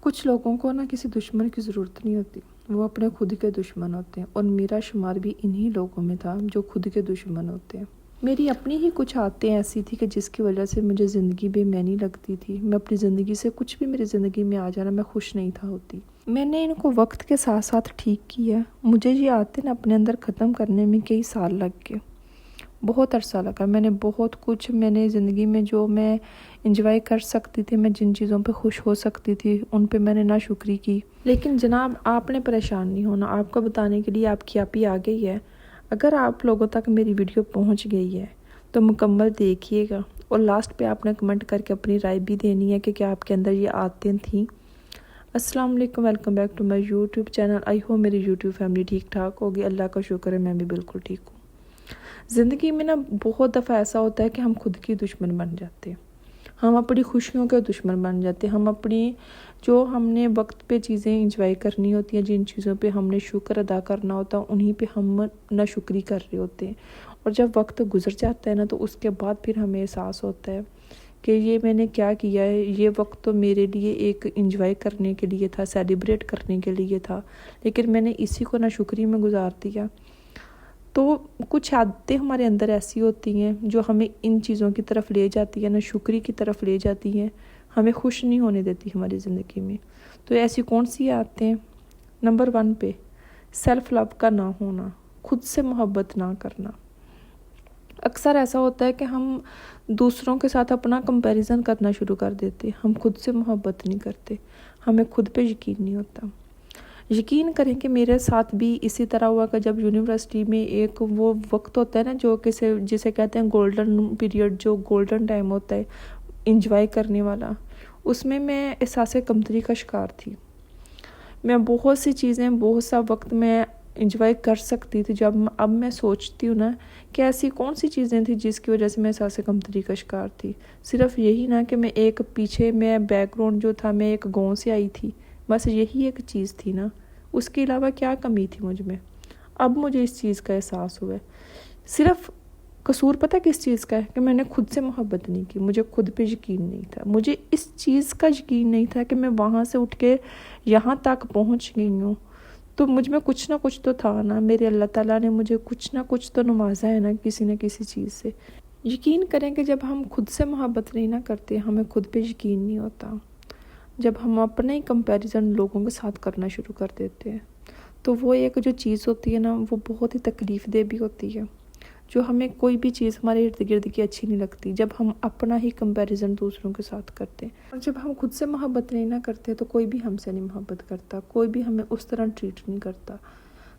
कुछ लोगों को ना किसी दुश्मन की ज़रूरत नहीं होती, वो अपने खुद के दुश्मन होते हैं। और मेरा शुमार भी इन्हीं लोगों में था जो खुद के दुश्मन होते हैं। मेरी अपनी ही कुछ आदतें ऐसी थी कि जिसकी वजह से मुझे ज़िंदगी बेमैनी लगती थी। मैं अपनी ज़िंदगी से कुछ भी मेरी ज़िंदगी में आ जाना, मैं खुश नहीं था होती। मैंने इनको वक्त के साथ साथ ठीक किया। मुझे ये आदतें ना अपने अंदर ख़त्म करने में कई साल लग गए, बहुत अरसा लगा। मैंने बहुत कुछ, मैंने ज़िंदगी में जो मैं इंजॉय कर सकती थी, मैं जिन चीज़ों पे खुश हो सकती थी, उन पे मैंने नाशुक्री की। लेकिन जनाब, आपने परेशान नहीं होना। आपको बताने के लिए आपकी आप ही आ गई है। अगर आप लोगों तक मेरी वीडियो पहुंच गई है तो मुकम्मल देखिएगा, और लास्ट पे आपने कमेंट करके अपनी राय भी देनी है कि क्या आपके अंदर ये आदतें थीं। अस्सलाम वालेकुम, welcome back to my YouTube channel. I hope मेरी यूट्यूब फैमिली ठीक ठाक होगी। अल्लाह का शुक्र है, मैं भी बिल्कुल ठीक हूँ। ज़िंदगी में ना बहुत दफ़ा ऐसा होता है कि हम खुद की दुश्मन बन जाते हैं, हम अपनी खुशियों के दुश्मन बन जाते हैं। हम अपनी जो हमने वक्त पे चीज़ें इंजॉय करनी होती हैं, जिन चीज़ों पे हमने शुक्र अदा करना होता है, उन्हीं पे हम नाशुक्री कर रहे होते हैं। और जब वक्त गुजर जाता है ना, तो उसके बाद फिर हमें एहसास होता है कि ये मैंने क्या किया है। ये वक्त तो मेरे लिए एक इंजॉय करने के लिए था, सेलिब्रेट करने के लिए था, लेकिन मैंने इसी को नाशुक्री में गुजार दिया। तो कुछ आदतें हमारे अंदर ऐसी होती हैं जो हमें इन चीज़ों की तरफ ले जाती है, नाशुक्री की तरफ ले जाती हैं, हमें खुश नहीं होने देती हमारी ज़िंदगी में। तो ऐसी कौन सी आदतें? नंबर 1 पे सेल्फ लव का ना होना, खुद से मोहब्बत ना करना। अक्सर ऐसा होता है कि हम दूसरों के साथ अपना कंपैरिजन करना शुरू कर देते, हम खुद से मोहब्बत नहीं करते, हमें खुद पे यकीन नहीं होता। यकीन करें कि मेरे साथ भी इसी तरह हुआ कि जब यूनिवर्सिटी में एक वो वक्त होता है ना, जो जिसे कहते हैं गोल्डन पीरियड, जो गोल्डन टाइम होता है इंजॉय करने वाला, उसमें मैं एहसास कमतरी का शिकार थी। मैं बहुत सी चीज़ें, बहुत सा वक्त मैं इंजॉय कर सकती थी। अब मैं सोचती हूँ ना कि ऐसी कौन सी चीज़ें थी जिसकी वजह से मैं एहसास कमतरी का शिकार थी। सिर्फ यही ना कि मैं एक पीछे, मैं बैकग्राउंड जो था, मैं एक गाँव से आई थी, बस यही एक चीज़ थी ना, उसके अलावा क्या कमी थी मुझ में। अब मुझे इस चीज़ का एहसास हुआ है। सिर्फ कसूर पता किस चीज़ का है कि मैंने खुद से मोहब्बत नहीं की, मुझे खुद पे यकीन नहीं था। मुझे इस चीज़ का यकीन नहीं था कि मैं वहाँ से उठ के यहाँ तक पहुँच गई हूँ, तो मुझ में कुछ ना कुछ तो था ना। मेरे अल्लाह ताला ने मुझे कुछ ना कुछ तो नवाजा है ना, किसी न किसी चीज़ से। यकीन करें कि जब हम खुद से मोहब्बत नहीं ना करते, हमें खुद पे यकीन नहीं होता। जब हम अपने ही कंपैरिजन लोगों के साथ करना शुरू कर देते हैं, तो वो एक जो चीज़ होती है ना, वो बहुत ही तकलीफ़ दे भी होती है। जो हमें कोई भी चीज़ हमारे इर्द गिर्द की अच्छी नहीं लगती, जब हम अपना ही कंपैरिजन दूसरों के साथ करते हैं। और जब हम खुद से मोहब्बत नहीं ना करते, तो कोई भी हमसे नहीं मोहब्बत करता, कोई भी हमें उस तरह ट्रीट नहीं करता।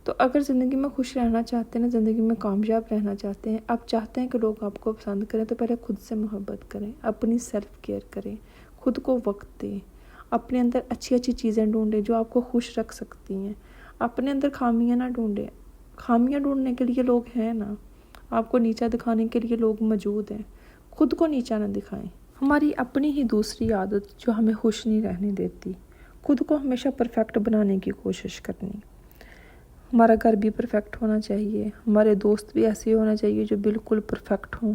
तो अगर ज़िंदगी में खुश रहना चाहते हैं ना, ज़िंदगी में कामयाब रहना चाहते हैं, आप चाहते हैं कि लोग आपको पसंद करें, तो पहले खुद से मोहब्बत करें, अपनी सेल्फ केयर करें, खुद को वक्त दें, अपने अंदर अच्छी अच्छी चीज़ें ढूंढें जो आपको खुश रख सकती हैं। अपने अंदर खामियां ना ढूंढें। खामियां ढूंढने के लिए लोग हैं ना, आपको नीचा दिखाने के लिए लोग मौजूद हैं। खुद को नीचा ना दिखाएं। हमारी अपनी ही दूसरी आदत जो हमें खुश नहीं रहने देती, खुद को हमेशा परफेक्ट बनाने की कोशिश करनी। हमारा घर भी परफेक्ट होना चाहिए, हमारे दोस्त भी ऐसे होना चाहिए जो बिल्कुल परफेक्ट हों,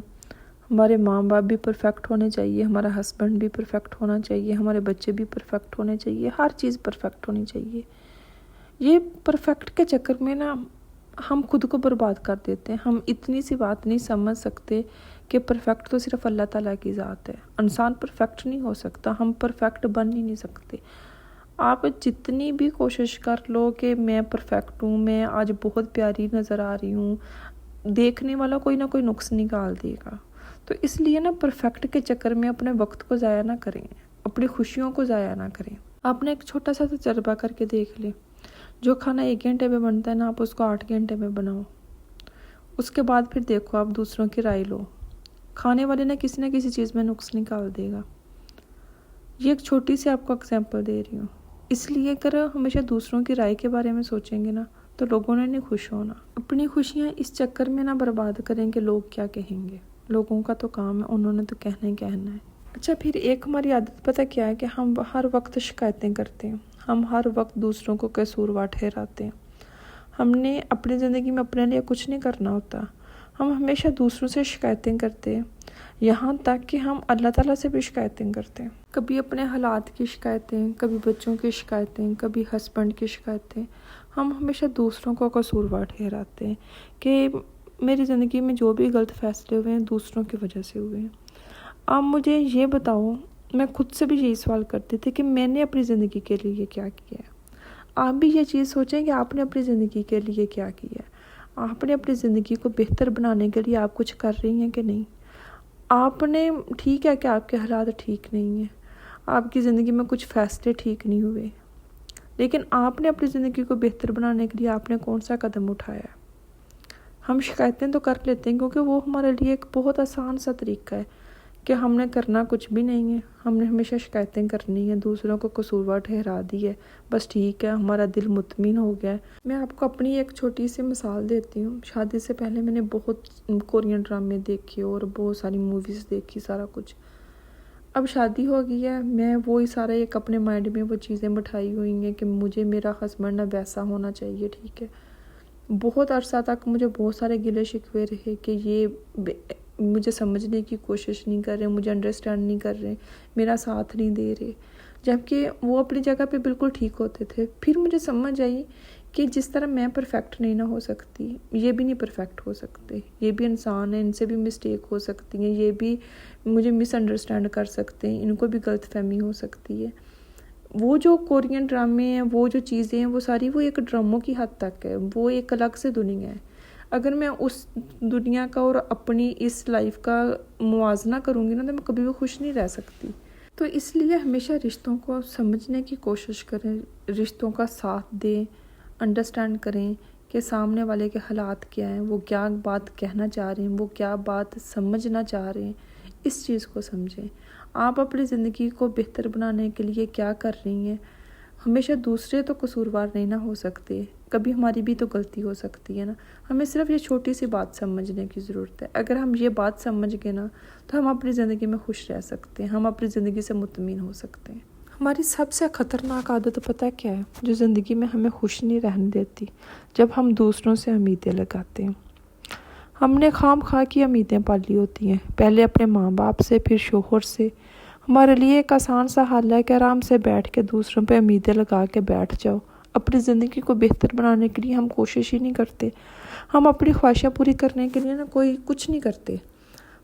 हमारे माँ बाप भी परफेक्ट होने चाहिए, हमारा हस्बैंड भी परफेक्ट होना चाहिए, हमारे बच्चे भी परफेक्ट होने चाहिए, हर चीज़ परफेक्ट होनी चाहिए। ये परफेक्ट के चक्कर में ना हम खुद को बर्बाद कर देते हैं। हम इतनी सी बात नहीं समझ सकते कि परफेक्ट तो सिर्फ अल्लाह ताला की ज़ात है। इंसान परफेक्ट नहीं हो सकता, हम परफेक्ट बन ही नहीं सकते। आप जितनी भी कोशिश कर लो कि मैं परफेक्ट हूँ, मैं आज बहुत प्यारी नज़र आ रही हूँ, देखने वाला कोई ना कोई नुक्स निकाल देगा। तो इसलिए ना परफेक्ट के चक्कर में अपने वक्त को ज़ाया ना करें, अपनी खुशियों को ज़ाया ना करें। आपने एक छोटा सा तजर्बा करके देख ले, जो खाना 1 घंटे में बनता है ना, आप उसको 8 घंटे में बनाओ। उसके बाद फिर देखो, आप दूसरों की राय लो, खाने वाले ने किसी न किसी चीज़ में नुक्स निकाल देगा। ये एक छोटी सी आपको एग्जाम्पल दे रही हूँ। इसलिए अगर हमेशा दूसरों की राय के बारे में सोचेंगे ना, तो लोगों ने नहीं खुश होना। अपनी खुशियाँ इस चक्कर में ना बर्बाद करें कि लोग क्या कहेंगे। लोगों का तो काम है, उन्होंने तो कहना ही कहना है। अच्छा, फिर एक हमारी आदत पता क्या है कि हम हर वक्त शिकायतें करते हैं, हम हर वक्त दूसरों को कसूरवार ठहराते हैं। हमने अपनी ज़िंदगी में अपने लिए कुछ नहीं करना होता, ہم ہمیشہ دوسروں سے شکایتیں کرتے ہیں، یہاں تک کہ ہم اللہ تعالیٰ سے بھی شکایتیں کرتے ہیں۔ کبھی اپنے حالات کی شکایتیں، کبھی بچوں کی شکایتیں، کبھی ہسبینڈ کی شکایتیں۔ ہم ہمیشہ دوسروں کو قصوروار ٹھہراتے ہیں کہ میری زندگی میں جو بھی غلط فیصلے ہوئے ہیں دوسروں کی وجہ سے ہوئے ہیں۔ آپ مجھے یہ بتاؤ، میں خود سے بھی یہی سوال کرتی تھی کہ میں نے اپنی زندگی کے لیے کیا کیا ہے۔ آپ بھی یہ چیز سوچیں کہ آپ نے اپنی زندگی کے لیے کیا کیا ہے۔ آپ نے اپنی زندگی کو بہتر بنانے کے لیے آپ کچھ کر رہی ہیں کہ نہیں؟ آپ نے، ٹھیک ہے کہ آپ کے حالات ٹھیک نہیں ہیں، آپ کی زندگی میں کچھ فیصلے ٹھیک نہیں ہوئے، لیکن آپ نے اپنی زندگی کو بہتر بنانے کے لیے آپ نے کون سا قدم اٹھایا ہے؟ ہم شکایتیں تو کر لیتے ہیں کیونکہ وہ ہمارے لیے ایک بہت آسان سا طریقہ ہے کہ ہم نے کرنا کچھ بھی نہیں ہے، ہم نے ہمیشہ شکایتیں کرنی ہیں، دوسروں کو قصوروار ٹھہرا دی ہے، بس ٹھیک ہے، ہمارا دل مطمئن ہو گیا ہے۔ میں آپ کو اپنی ایک چھوٹی سی مثال دیتی ہوں۔ شادی سے پہلے میں نے بہت کورین ڈرامے دیکھے اور بہت ساری موویز دیکھی، سارا کچھ۔ اب شادی ہو گئی ہے، میں وہی سارا ایک اپنے مائنڈ میں وہ چیزیں بٹھائی ہوئی ہیں کہ مجھے میرا ہسبینڈ ویسا ہونا چاہیے، ٹھیک ہے۔ بہت عرصہ تک مجھے بہت سارے گلے شکوے رہے کہ یہ مجھے سمجھنے کی کوشش نہیں کر رہے، مجھے انڈرسٹینڈ نہیں کر رہے، میرا ساتھ نہیں دے رہے، جبکہ وہ اپنی جگہ پہ بالکل ٹھیک ہوتے تھے۔ پھر مجھے سمجھ آئی کہ جس طرح میں پرفیکٹ نہیں نہ ہو سکتی، یہ بھی نہیں پرفیکٹ ہو سکتے، یہ بھی انسان ہیں، ان سے بھی مسٹیک ہو سکتی ہیں، یہ بھی مجھے مس انڈرسٹینڈ کر سکتے ہیں، ان کو بھی غلط فہمی ہو سکتی ہے۔ وہ جو کورین ڈرامے ہیں، وہ جو چیزیں ہیں، وہ ساری وہ ایک ڈراموں کی حد تک ہے، وہ ایک الگ سے دنیا ہے۔ اگر میں اس دنیا کا اور اپنی اس لائف کا موازنہ کروں گی نا تو میں کبھی بھی خوش نہیں رہ سکتی۔ تو اس لیے ہمیشہ رشتوں کو سمجھنے کی کوشش کریں، رشتوں کا ساتھ دیں، انڈرسٹینڈ کریں کہ سامنے والے کے حالات کیا ہیں، وہ کیا بات کہنا چاہ رہے ہیں، وہ کیا بات سمجھنا چاہ رہے ہیں، اس چیز کو سمجھیں۔ آپ اپنی زندگی کو بہتر بنانے کے لیے کیا کر رہی ہیں؟ ہمیشہ دوسرے تو قصوروار نہیں نہ ہو سکتے، کبھی ہماری بھی تو غلطی ہو سکتی ہے نا۔ ہمیں صرف یہ چھوٹی سی بات سمجھنے کی ضرورت ہے۔ اگر ہم یہ بات سمجھ گئے نا تو ہم اپنی زندگی میں خوش رہ سکتے ہیں، ہم اپنی زندگی سے مطمئن ہو سکتے ہیں۔ ہماری سب سے خطرناک عادت پتہ کیا ہے جو زندگی میں ہمیں خوش نہیں رہنے دیتی؟ جب ہم دوسروں سے امیدیں لگاتے ہیں۔ ہم نے خام خواہ کی امیدیں پالی ہوتی ہیں، پہلے اپنے ماں باپ سے، پھر شوہر سے۔ ہمارے لیے ایک آسان سا حل ہے کہ آرام سے بیٹھ کے دوسروں پہ امیدیں لگا کے بیٹھ جاؤ۔ اپنی زندگی کو بہتر بنانے کے لیے ہم کوشش ہی نہیں کرتے، ہم اپنی خواہشیں پوری کرنے کے لیے کچھ نہیں کرتے،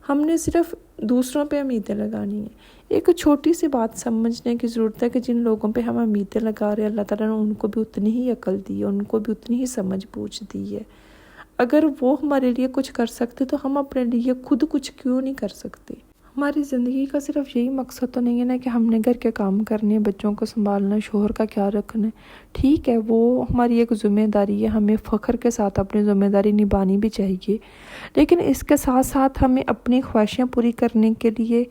ہم نے صرف دوسروں پہ امیدیں لگانی ہیں۔ ایک چھوٹی سی بات سمجھنے کی ضرورت ہے کہ جن لوگوں پہ ہم امیدیں لگا رہے ہیں، اللہ تعالیٰ نے ان کو بھی اتنی ہی عقل دی ہے، ان کو بھی اتنی ہی سمجھ بوجھ دی ہے۔ اگر وہ ہمارے لیے کچھ کر سکتے تو ہم اپنے لیے خود کچھ کیوں نہیں کر سکتے؟ ہماری زندگی کا صرف یہی مقصد تو نہیں ہے نا کہ ہم نے گھر کے کام کرنے، بچوں کو سنبھالنا، شوہر کا خیال رکھنا ہے۔ ٹھیک ہے، وہ ہماری ایک ذمہ داری ہے، ہمیں فخر کے ساتھ اپنی ذمہ داری نبھانی بھی چاہیے، لیکن اس کے ساتھ ساتھ ہمیں اپنی خواہشیں پوری کرنے کے لیے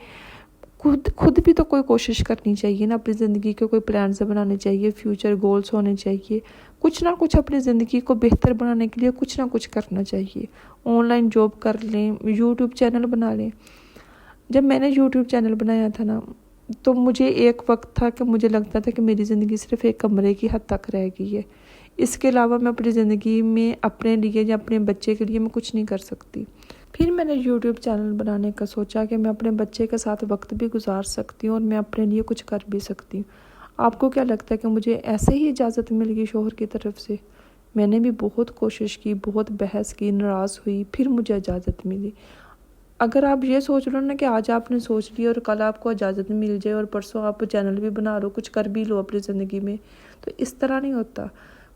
خود بھی تو کوئی کوشش کرنی چاہیے نا۔ اپنی زندگی کے کوئی پلانز بنانے چاہیے، فیوچر گولز ہونے چاہیے، کچھ نہ کچھ اپنی زندگی کو بہتر بنانے کے لیے کچھ نہ کچھ کرنا چاہیے۔ آن لائن جاب کر لیں، یوٹیوب چینل بنا لیں۔ جب میں نے یوٹیوب چینل بنایا تھا نا تو مجھے ایک وقت تھا کہ مجھے لگتا تھا کہ میری زندگی صرف ایک کمرے کی حد تک رہ گئی ہے، اس کے علاوہ میں اپنی زندگی میں اپنے لیے یا اپنے بچے کے لیے میں کچھ نہیں کر سکتی۔ پھر میں نے یوٹیوب چینل بنانے کا سوچا کہ میں اپنے بچے کے ساتھ وقت بھی گزار سکتی ہوں اور میں اپنے لیے کچھ کر بھی سکتی ہوں۔ آپ کو کیا لگتا ہے کہ مجھے ایسے ہی اجازت مل گئی شوہر کی طرف سے؟ میں نے بھی بہت کوشش کی، بہت بحث کی، ناراض ہوئی، پھر مجھے اجازت ملی۔ اگر آپ یہ سوچ رہے ہو نا کہ آج آپ نے سوچ لیا اور کل آپ کو اجازت مل جائے اور پرسوں آپ چینل بھی بنا لو، کچھ کر بھی لو اپنی زندگی میں، تو اس طرح نہیں ہوتا۔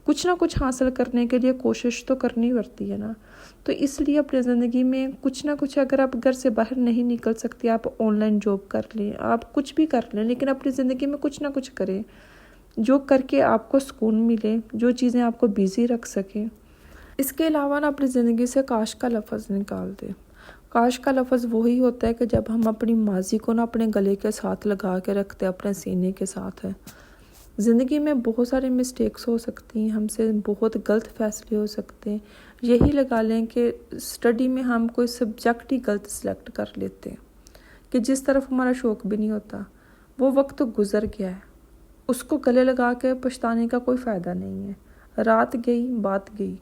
کچھ نہ کچھ حاصل کرنے کے لیے کوشش تو کرنی پڑتی ہے نا۔ تو اس لیے اپنی زندگی میں کچھ نہ کچھ، اگر آپ گھر سے باہر نہیں نکل سکتے، آپ آن لائن جاب کر لیں، آپ کچھ بھی کر لیں، لیکن اپنی زندگی میں کچھ نہ کچھ کریں جو کر کے آپ کو سکون ملے، جو چیزیں آپ کو بیزی رکھ سکیں۔ اس کے علاوہ نا اپنی زندگی سے کاش کا لفظ نکال دیں۔ کاش کا لفظ وہی ہوتا ہے کہ جب ہم اپنی ماضی کو نا اپنے گلے کے ساتھ لگا کے رکھتے ہیں، اپنے سینے کے ساتھ ہے۔ زندگی میں بہت سارے مسٹیکس ہو سکتی ہیں، ہم سے بہت غلط فیصلے ہو سکتے ہیں۔ یہی لگا لیں کہ اسٹڈی میں ہم کوئی سبجیکٹ ہی غلط سلیکٹ کر لیتے ہیں کہ جس طرف ہمارا شوق بھی نہیں ہوتا۔ وہ وقت تو گزر گیا ہے، اس کو گلے لگا کے پچھتانے کا کوئی فائدہ نہیں ہے۔ رات گئی، بات گئی،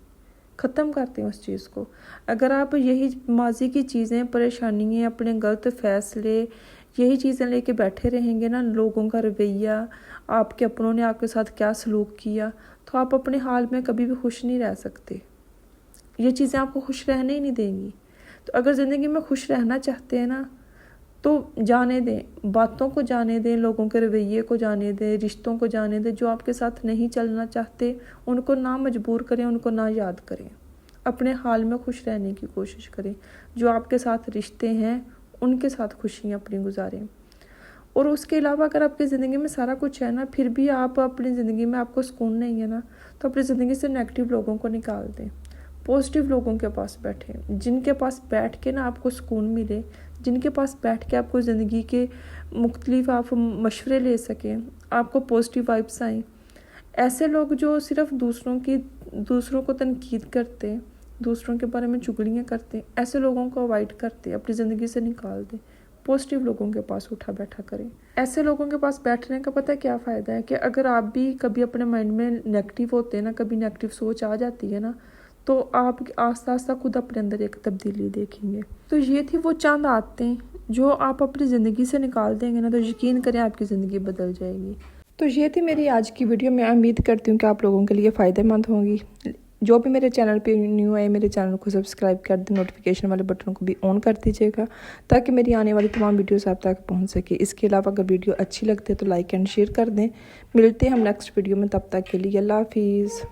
ख़त्म करते हैं उस चीज़ को। अगर आप यही माजी की चीज़ें, परेशानियाँ, अपने गलत फ़ैसले, यही चीज़ें लेके बैठे रहेंगे ना, लोगों का रवैया, आपके अपनों ने आपके साथ क्या सलूक किया, तो आप अपने हाल में कभी भी खुश नहीं रह सकते। ये चीज़ें आपको खुश रहने ही नहीं देंगी। तो अगर ज़िंदगी में खुश रहना चाहते हैं ना, तो जाने दें, बातों को जाने दें, लोगों के रवैये को जाने दें, रिश्तों को जाने दें। जो आपके साथ नहीं चलना चाहते उनको ना मजबूर करें, उनको ना याद करें। अपने हाल में खुश रहने की कोशिश करें। जो आपके साथ रिश्ते हैं उनके साथ खुशियाँ अपनी गुजारें। और उसके अलावा अगर आपकी ज़िंदगी में सारा कुछ है ना, फिर भी आप अपनी ज़िंदगी में आपको सुकून नहीं है ना, तो अपनी ज़िंदगी से नेगेटिव लोगों को निकाल दें। पॉजिटिव लोगों के पास बैठें, जिनके पास बैठ के ना आपको सुकून मिले, जिनके पास बैठ के आपको ज़िंदगी के मुख्तलिफ आप मशवरे ले सकें, आपको पॉजिटिव वाइब्स आएँ। ऐसे लोग जो सिर्फ दूसरों को तनकीद करते, दूसरों के बारे में चुगलियाँ करते, ऐसे लोगों को अवॉइड करते, अपनी ज़िंदगी से निकाल दें। पॉजिटिव लोगों के पास उठा बैठा करें। ऐसे लोगों के पास बैठने का पता है क्या फ़ायदा है, कि अगर आप भी कभी अपने माइंड में नेगेटिव होते हैं ना, कभी नेगेटिव सोच आ जाती है ना, तो आप आस्ता आस्ता खुद अपने अंदर एक तब्दीली देखेंगे। तो ये थी वो चंद आदतें जो आप अपनी ज़िंदगी से निकाल देंगे ना, तो यकीन करें आपकी ज़िंदगी बदल जाएगी। तो ये थी मेरी आज की वीडियो। मैं उम्मीद करती हूँ कि आप लोगों के लिए फ़ायदेमंद होंगी। जो भी मेरे चैनल पे न्यू है, मेरे चैनल को सब्सक्राइब कर दें, नोटिफिकेशन वाले बटन को भी ऑन कर दीजिएगा, ताकि मेरी आने वाली तमाम वीडियोस आप तक पहुंच सके। इसके अलावा अगर वीडियो अच्छी लगती है तो लाइक एंड शेयर कर दें। मिलते हैं हम नेक्स्ट वीडियो में, तब तक के लिए अल्लाह हाफिज़।